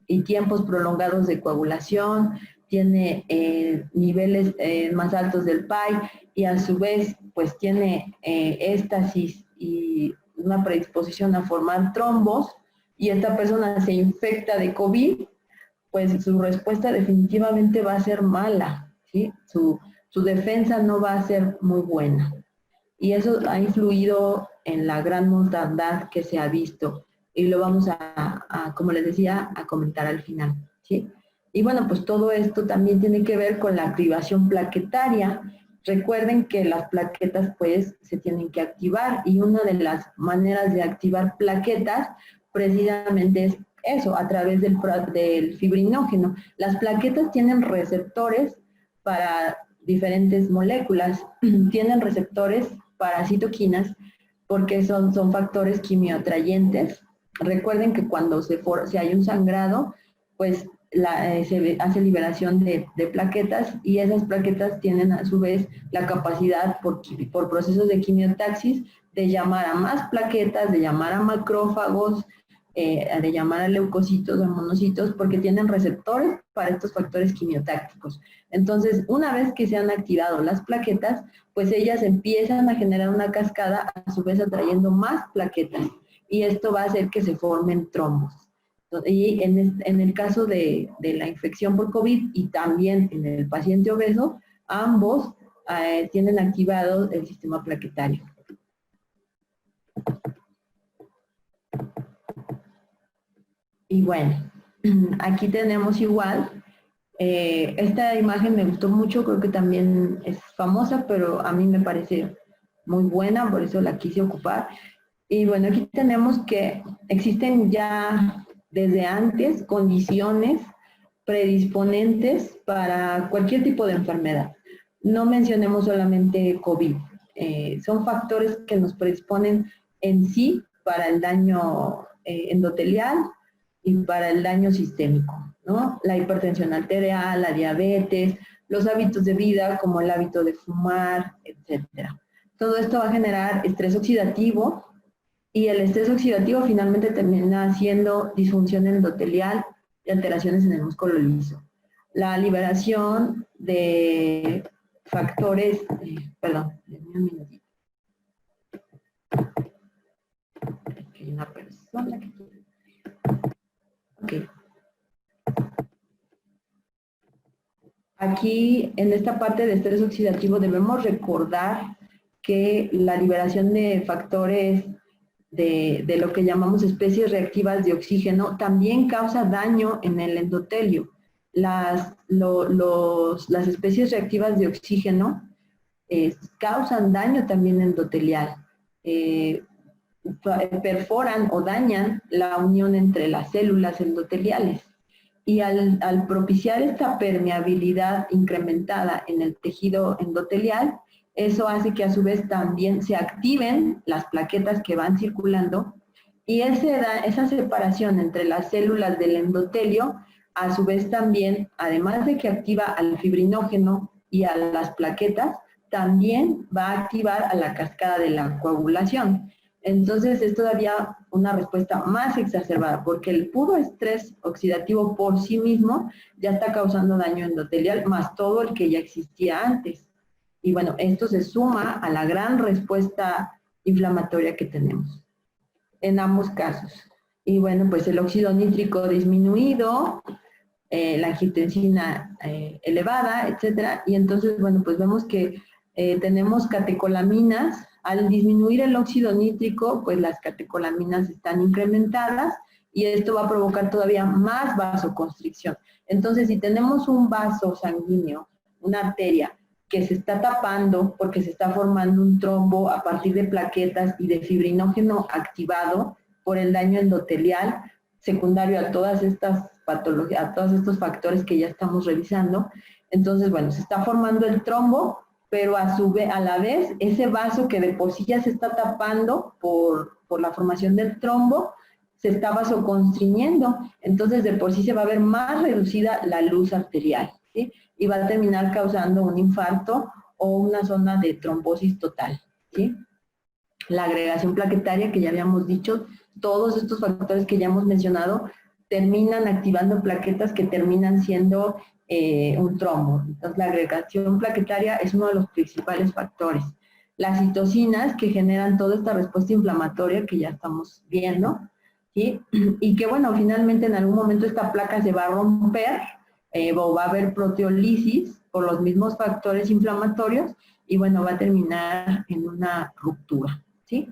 y tiempos prolongados de coagulación, tiene niveles más altos del PAI y a su vez pues tiene éstasis y una predisposición a formar trombos y esta persona se infecta de COVID, pues su respuesta definitivamente va a ser mala, ¿sí? Su defensa no va a ser muy buena. Y eso ha influido en la gran mortandad que se ha visto. Y lo vamos como les decía, a comentar al final, ¿sí? Y bueno, pues todo esto también tiene que ver con la activación plaquetaria. Recuerden que las plaquetas pues se tienen que activar y una de las maneras de activar plaquetas precisamente es eso, a través del fibrinógeno. Las plaquetas tienen receptores para diferentes moléculas, tienen receptores para citoquinas porque son factores quimioatrayentes. Recuerden que cuando si hay un sangrado, pues se hace liberación de plaquetas y esas plaquetas tienen a su vez la capacidad por procesos de quimiotaxis de llamar a más plaquetas, de llamar a macrófagos, de llamar a leucocitos o monocitos porque tienen receptores para estos factores quimiotácticos. Entonces, una vez que se han activado las plaquetas, pues ellas empiezan a generar una cascada, a su vez atrayendo más plaquetas y esto va a hacer que se formen trombos. Y en el caso de la infección por COVID y también en el paciente obeso, ambos tienen activado el sistema plaquetario. Y bueno, aquí tenemos igual, esta imagen me gustó mucho, creo que también es famosa, pero a mí me parece muy buena, por eso la quise ocupar. Y bueno, aquí tenemos que existen ya desde antes condiciones predisponentes para cualquier tipo de enfermedad. No mencionemos solamente COVID, son factores que nos predisponen en sí para el daño endotelial y para el daño sistémico, ¿no? La hipertensión arterial, la diabetes, los hábitos de vida como el hábito de fumar, etcétera. Todo esto va a generar estrés oxidativo y el estrés oxidativo finalmente termina siendo disfunción endotelial y alteraciones en el músculo liso. La liberación de factores, perdón, un minutito. Aquí hay una persona que quiere. Ok. Aquí, en esta parte de estrés oxidativo, debemos recordar que la liberación de factores de lo que llamamos especies reactivas de oxígeno también causa daño en el endotelio. Las especies reactivas de oxígeno causan daño también endotelial. Perforan o dañan la unión entre las células endoteliales. Y al propiciar esta permeabilidad incrementada en el tejido endotelial, eso hace que a su vez también se activen las plaquetas que van circulando y esa separación entre las células del endotelio, a su vez también, además de que activa al fibrinógeno y a las plaquetas, también va a activar a la cascada de la coagulación. Entonces es todavía una respuesta más exacerbada, porque el puro estrés oxidativo por sí mismo ya está causando daño endotelial, más todo el que ya existía antes. Y bueno, esto se suma a la gran respuesta inflamatoria que tenemos en ambos casos. Y bueno, pues el óxido nítrico disminuido, la angiotensina elevada, etcétera. Y entonces, bueno, pues vemos que tenemos catecolaminas. Al disminuir el óxido nítrico, pues las catecolaminas están incrementadas y esto va a provocar todavía más vasoconstricción. Entonces, si tenemos un vaso sanguíneo, una arteria, que se está tapando porque se está formando un trombo a partir de plaquetas y de fibrinógeno activado por el daño endotelial, secundario a todas estas patologías, a todos estos factores que ya estamos revisando. Entonces, bueno, se está formando el trombo, pero a la vez ese vaso que de por sí ya se está tapando por la formación del trombo, se está vasoconstriñendo, entonces de por sí se va a ver más reducida la luz arterial, ¿sí? Y va a terminar causando un infarto o una zona de trombosis total, ¿sí? La agregación plaquetaria, que ya habíamos dicho, todos estos factores que ya hemos mencionado, terminan activando plaquetas que terminan siendo un trombo. Entonces, la agregación plaquetaria es uno de los principales factores. Las citocinas que generan toda esta respuesta inflamatoria que ya estamos viendo, ¿sí? Y que, bueno, finalmente en algún momento esta placa se va a romper o va a haber proteólisis por los mismos factores inflamatorios y, bueno, va a terminar en una ruptura, ¿sí?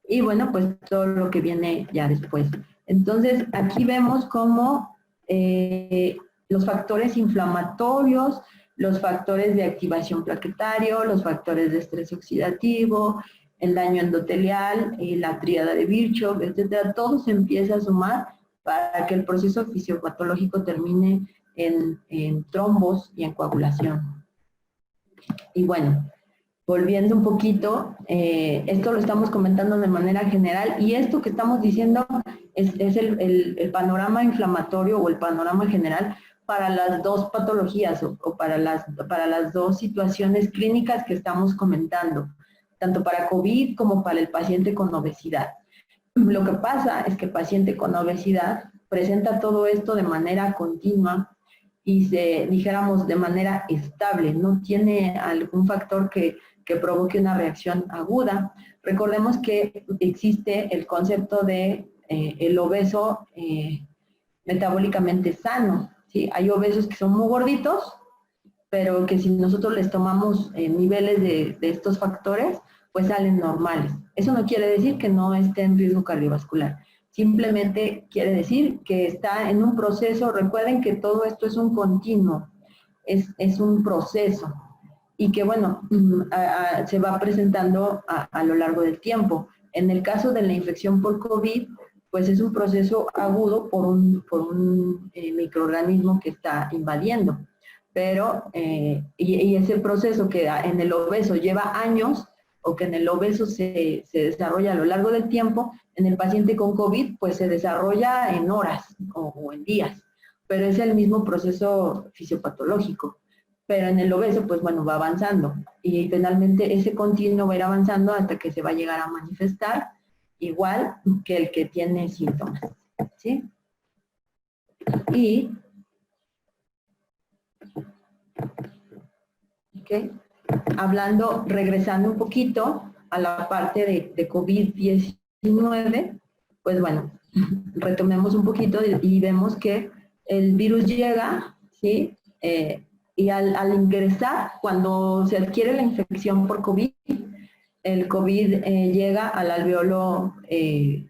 Y, bueno, pues todo lo que viene ya después. Entonces, aquí vemos cómo los factores inflamatorios, los factores de activación plaquetario, los factores de estrés oxidativo, el daño endotelial, la tríada de Virchow, etcétera, todo se empieza a sumar para que el proceso fisiopatológico termine en trombos y en coagulación. Y bueno, volviendo un poquito, esto lo estamos comentando de manera general y esto que estamos diciendo es el panorama inflamatorio o el panorama general para las dos patologías o para las dos situaciones clínicas que estamos comentando, tanto para COVID como para el paciente con obesidad. Lo que pasa es que el paciente con obesidad presenta todo esto de manera continua y dijéramos de manera estable, no tiene algún factor que provoque una reacción aguda. Recordemos que existe el concepto de el obeso metabólicamente sano, ¿sí? Hay obesos que son muy gorditos, pero que si nosotros les tomamos niveles de estos factores, pues salen normales. Eso no quiere decir que no esté en riesgo cardiovascular. Simplemente quiere decir que está en un proceso. Recuerden que todo esto es un continuo, es un proceso y que, bueno, se va presentando a lo largo del tiempo. En el caso de la infección por COVID, pues es un proceso agudo por un microorganismo que está invadiendo. Pero, y ese proceso que en el obeso lleva años, o que en el obeso se desarrolla a lo largo del tiempo, en el paciente con COVID, pues se desarrolla en horas o en días, pero es el mismo proceso fisiopatológico. pero en el obeso, pues bueno, va avanzando. Y finalmente ese continuo va a ir avanzando hasta que se va a llegar a manifestar igual que el que tiene síntomas, ¿sí? Y, ¿ok? Hablando, regresando un poquito a la parte de COVID-19, pues bueno, retomemos un poquito y vemos que el virus llega, ¿sí? Y al ingresar, cuando se adquiere la infección por COVID, el COVID llega al alveolo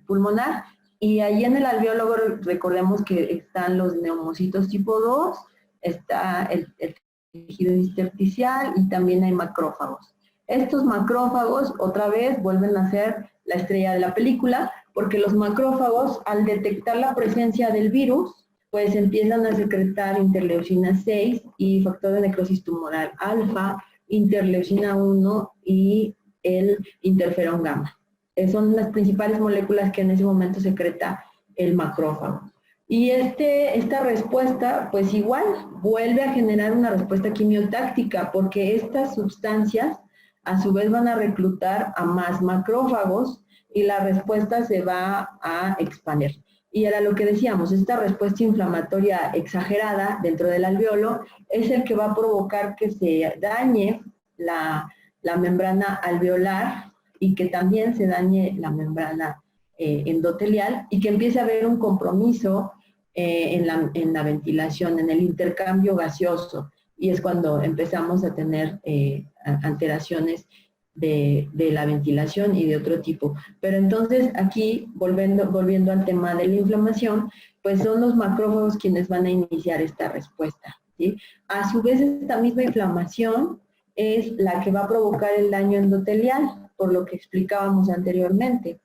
pulmonar y ahí en el alveolo recordemos que están los neumocitos tipo 2, está el tejido intersticial y también hay macrófagos. Estos macrófagos otra vez vuelven a ser la estrella de la película porque los macrófagos al detectar la presencia del virus pues empiezan a secretar interleucina 6 y factor de necrosis tumoral alfa, interleucina 1 y el interferón gamma. Son las principales moléculas que en ese momento secreta el macrófago. Y esta respuesta, pues igual, vuelve a generar una respuesta quimiotáctica, porque estas sustancias a su vez van a reclutar a más macrófagos y la respuesta se va a expandir. Y era lo que decíamos, esta respuesta inflamatoria exagerada dentro del alveolo es el que va a provocar que se dañe la membrana alveolar y que también se dañe la membrana endotelial y que empiece a haber un compromiso en la ventilación, en el intercambio gaseoso. Y es cuando empezamos a tener alteraciones de la ventilación y de otro tipo. Pero entonces aquí, volviendo al tema de la inflamación, pues son los macrófagos quienes van a iniciar esta respuesta, ¿sí? A su vez, esta misma inflamación es la que va a provocar el daño endotelial, por lo que explicábamos anteriormente.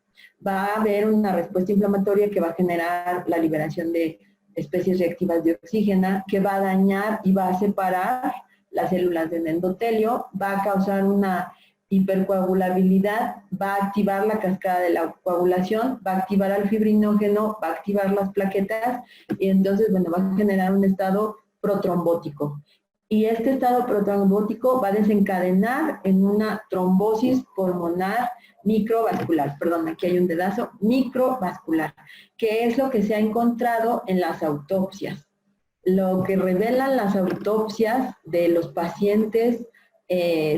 Va a haber una respuesta inflamatoria que va a generar la liberación de especies reactivas de oxígeno, que va a dañar y va a separar las células del endotelio, va a causar una hipercoagulabilidad, va a activar la cascada de la coagulación, va a activar al fibrinógeno, va a activar las plaquetas y entonces, bueno, va a generar un estado protrombótico. Y este estado protrombótico va a desencadenar en una trombosis pulmonar microvascular, perdón, aquí hay un dedazo, microvascular, que es lo que se ha encontrado en las autopsias. Lo que revelan las autopsias de los pacientes,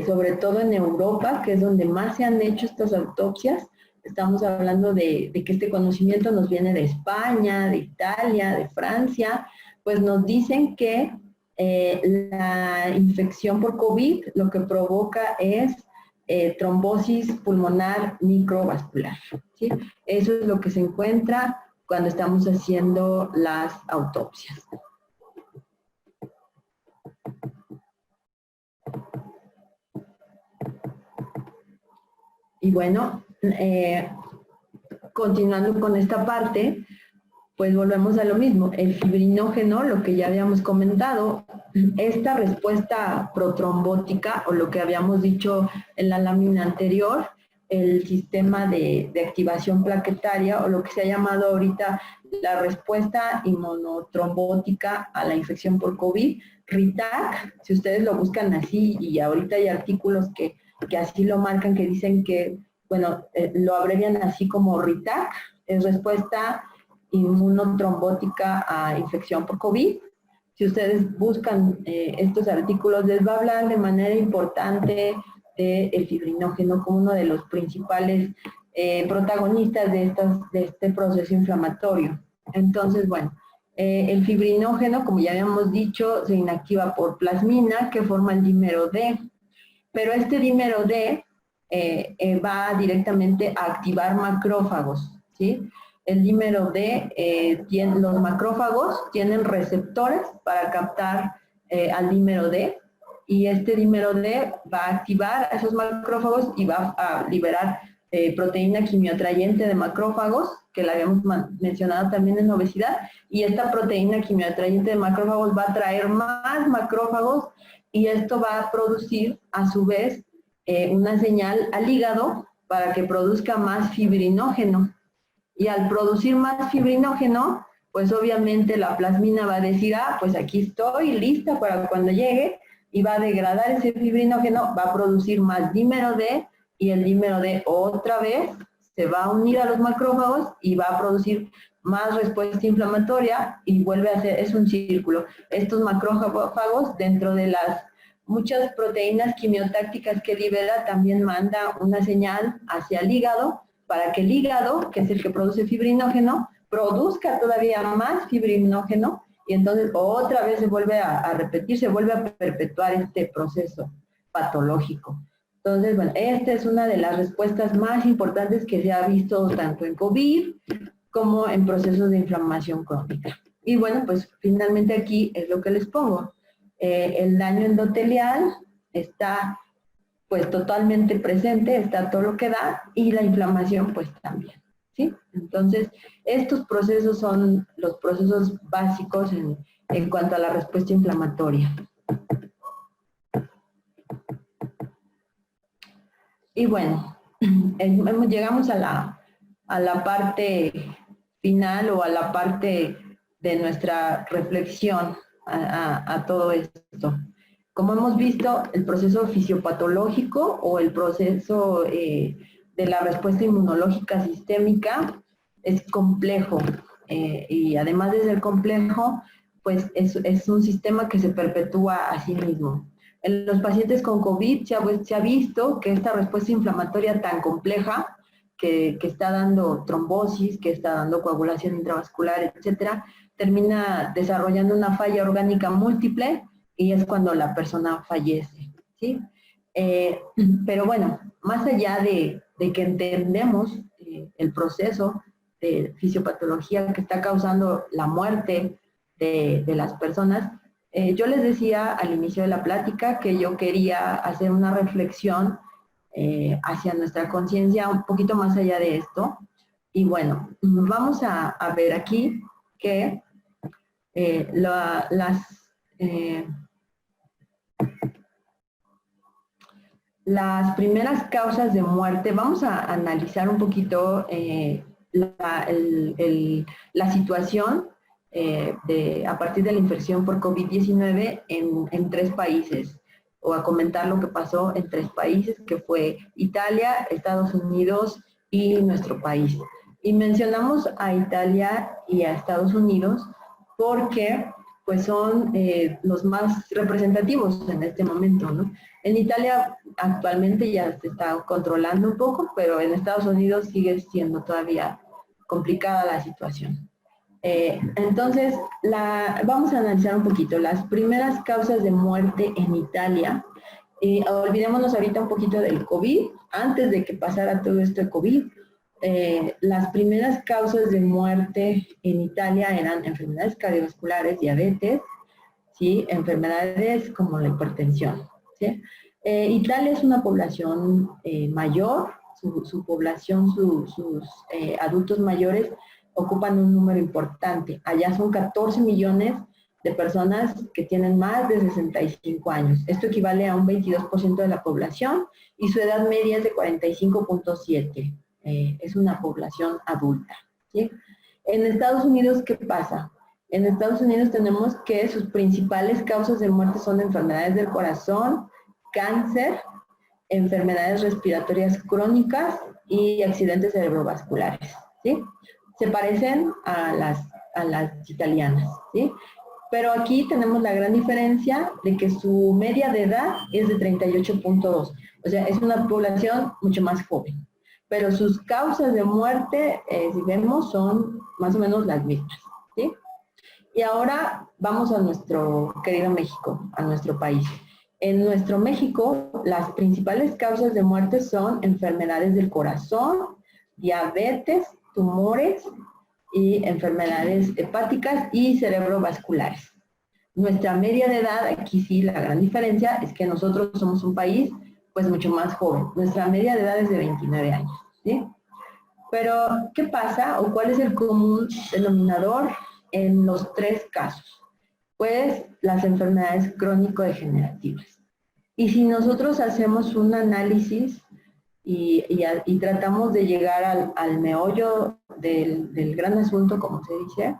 sobre todo en Europa, que es donde más se han hecho estas autopsias, estamos hablando de que este conocimiento nos viene de España, de Italia, de Francia, pues nos dicen que la infección por COVID lo que provoca es trombosis pulmonar microvascular, ¿sí? Eso es lo que se encuentra cuando estamos haciendo las autopsias. Y bueno, continuando con esta parte, pues volvemos a lo mismo, el fibrinógeno, lo que ya habíamos comentado, esta respuesta protrombótica, o lo que habíamos dicho en la lámina anterior, el sistema de activación plaquetaria, o lo que se ha llamado ahorita la respuesta inmunotrombótica a la infección por COVID, RITAC, si ustedes lo buscan así, y ahorita hay artículos que así lo marcan, que dicen que, bueno, lo abrevian así como RITAC, es respuesta inmunotrombótica a infección por COVID. Si ustedes buscan estos artículos, les va a hablar de manera importante del fibrinógeno como uno de los principales protagonistas de este proceso inflamatorio. Entonces, bueno, el fibrinógeno, como ya habíamos dicho, se inactiva por plasmina, que forma el dímero D. Pero este dímero D va directamente a activar macrófagos, ¿sí? El dímero D, los macrófagos tienen receptores para captar al dímero D y este dímero D va a activar a esos macrófagos y va a liberar proteína quimioatrayente de macrófagos, que la habíamos mencionado también en obesidad, y esta proteína quimioatrayente de macrófagos va a atraer más macrófagos y esto va a producir a su vez una señal al hígado para que produzca más fibrinógeno. Y al producir más fibrinógeno, pues obviamente la plasmina va a decir, ah, pues aquí estoy lista para cuando llegue, y va a degradar ese fibrinógeno, va a producir más dímero D, y el dímero D otra vez se va a unir a los macrófagos y va a producir más respuesta inflamatoria y vuelve a ser, es un círculo. Estos macrófagos, dentro de las muchas proteínas quimiotácticas que libera, también manda una señal hacia el hígado para que el hígado, que es el que produce fibrinógeno, produzca todavía más fibrinógeno y entonces otra vez se vuelve a repetir, se vuelve a perpetuar este proceso patológico. Entonces, bueno, esta es una de las respuestas más importantes que se ha visto tanto en COVID como en procesos de inflamación crónica. Y bueno, pues finalmente aquí es lo que les pongo. El daño endotelial está pues totalmente presente, está todo lo que da, y la inflamación pues también, ¿sí? Entonces, estos procesos son los procesos básicos en cuanto a la respuesta inflamatoria. Y bueno, llegamos a la parte final o a la parte de nuestra reflexión a todo esto. Como hemos visto, el proceso fisiopatológico o el proceso de la respuesta inmunológica sistémica es complejo y además de ser complejo, pues es un sistema que se perpetúa a sí mismo. En los pacientes con COVID se ha visto que esta respuesta inflamatoria tan compleja, que está dando trombosis, que está dando coagulación intravascular, etcétera, termina desarrollando una falla orgánica múltiple y es cuando la persona fallece, ¿sí? Pero bueno, más allá de que entendemos el proceso de fisiopatología que está causando la muerte de las personas, yo les decía al inicio de la plática que yo quería hacer una reflexión hacia nuestra conciencia un poquito más allá de esto. Y bueno, vamos a ver aquí que las primeras causas de muerte, vamos a analizar un poquito la situación a partir de la infección por COVID-19 en 3 países, o a comentar lo que pasó en 3 países, que fue Italia, Estados Unidos y nuestro país. Y mencionamos a Italia y a Estados Unidos porque pues son los más representativos en este momento, ¿no? En Italia actualmente ya se está controlando un poco, pero en Estados Unidos sigue siendo todavía complicada la situación. Entonces, vamos a analizar un poquito las primeras causas de muerte en Italia. Olvidémonos ahorita un poquito del COVID, antes de que pasara todo esto de COVID. Las primeras causas de muerte en Italia eran enfermedades cardiovasculares, diabetes, ¿sí? Enfermedades como la hipertensión, ¿sí? Italia es una población mayor, su población, sus adultos mayores ocupan un número importante. Allá son 14 millones de personas que tienen más de 65 años. Esto equivale a un 22% de la población y su edad media es de 45.7. Es una población adulta, ¿sí? En Estados Unidos, ¿qué pasa? En Estados Unidos tenemos que sus principales causas de muerte son enfermedades del corazón, cáncer, enfermedades respiratorias crónicas y accidentes cerebrovasculares, ¿sí? Se parecen a las italianas, ¿sí? Pero aquí tenemos la gran diferencia de que su media de edad es de 38.2, o sea, es una población mucho más joven. Pero sus causas de muerte, si vemos, son más o menos las mismas, ¿sí? Y ahora vamos a nuestro querido México, a nuestro país. En nuestro México, las principales causas de muerte son enfermedades del corazón, diabetes, tumores y enfermedades hepáticas y cerebrovasculares. Nuestra media de edad, aquí sí la gran diferencia es que nosotros somos un país pues mucho más joven. Nuestra media de edad es de 29 años, ¿sí? Pero, ¿qué pasa o cuál es el común denominador en los 3 casos? Pues las enfermedades crónico-degenerativas. Y si nosotros hacemos un análisis y tratamos de llegar al meollo del gran asunto, como se dice,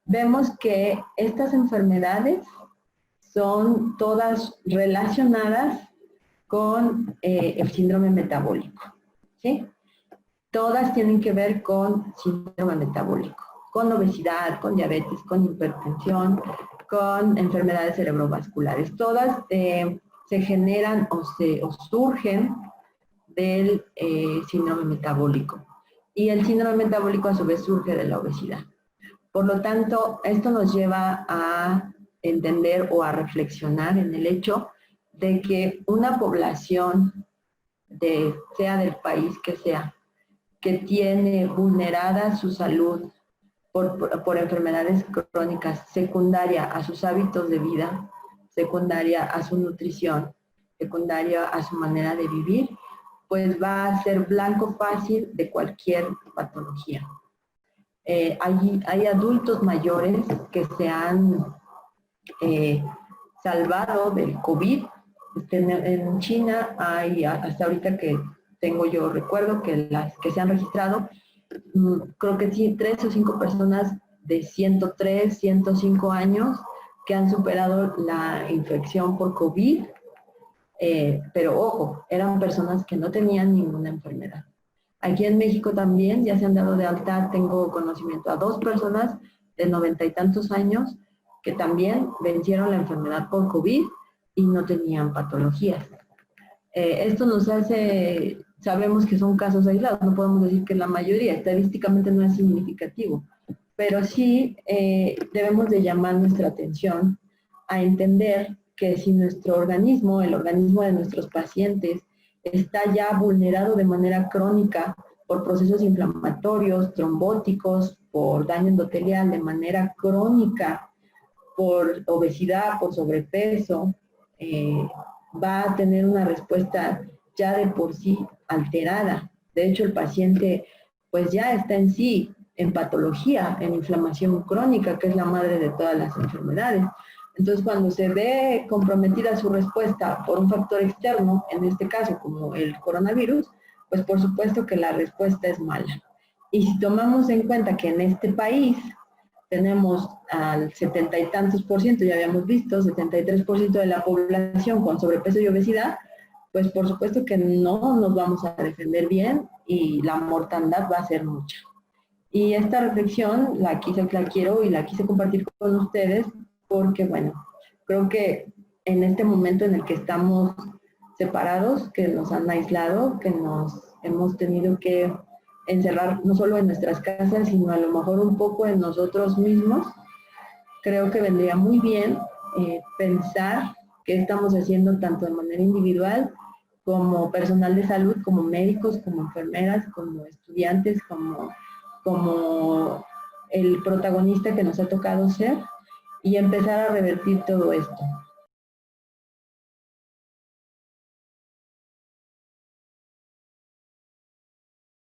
vemos que estas enfermedades son todas relacionadas con el síndrome metabólico, ¿sí? Todas tienen que ver con síndrome metabólico, con obesidad, con diabetes, con hipertensión, con enfermedades cerebrovasculares. Todas se generan o surgen del síndrome metabólico. Y el síndrome metabólico a su vez surge de la obesidad. Por lo tanto, esto nos lleva a entender o a reflexionar en el hecho de que una población, sea del país que sea, que tiene vulnerada su salud por enfermedades crónicas, secundaria a sus hábitos de vida, secundaria a su nutrición, secundaria a su manera de vivir, pues va a ser blanco fácil de cualquier patología. Hay adultos mayores que se han salvado del COVID. En China hay, hasta ahorita que tengo yo recuerdo, que las que se han registrado, creo que sí, 3 o 5 personas de 103, 105 años que han superado la infección por COVID, pero ojo, eran personas que no tenían ninguna enfermedad. Aquí en México también ya se han dado de alta, tengo conocimiento a 2 personas de 90 y tantos años que también vencieron la enfermedad por COVID y no tenían patologías. Esto nos hace, sabemos que son casos aislados, no podemos decir que la mayoría, estadísticamente no es significativo, pero sí debemos de llamar nuestra atención a entender que si nuestro organismo, el organismo de nuestros pacientes, está ya vulnerado de manera crónica por procesos inflamatorios, trombóticos, por daño endotelial de manera crónica, por obesidad, por sobrepeso, va a tener una respuesta ya de por sí alterada. De hecho, el paciente pues ya está en sí en patología, en inflamación crónica, que es la madre de todas las enfermedades. Entonces, cuando se ve comprometida su respuesta por un factor externo, en este caso como el coronavirus, pues por supuesto que la respuesta es mala. Y si tomamos en cuenta que en este país tenemos al 70 y tantos por ciento, ya habíamos visto, 73% de la población con sobrepeso y obesidad, pues por supuesto que no nos vamos a defender bien y la mortandad va a ser mucha. Y esta reflexión la quiero y la quise compartir con ustedes porque, bueno, creo que en este momento en el que estamos separados, que nos han aislado, que nos hemos tenido que encerrar no solo en nuestras casas, sino a lo mejor un poco en nosotros mismos, creo que vendría muy bien pensar qué estamos haciendo tanto de manera individual como personal de salud, como médicos, como enfermeras, como estudiantes, como el protagonista que nos ha tocado ser, y empezar a revertir todo esto.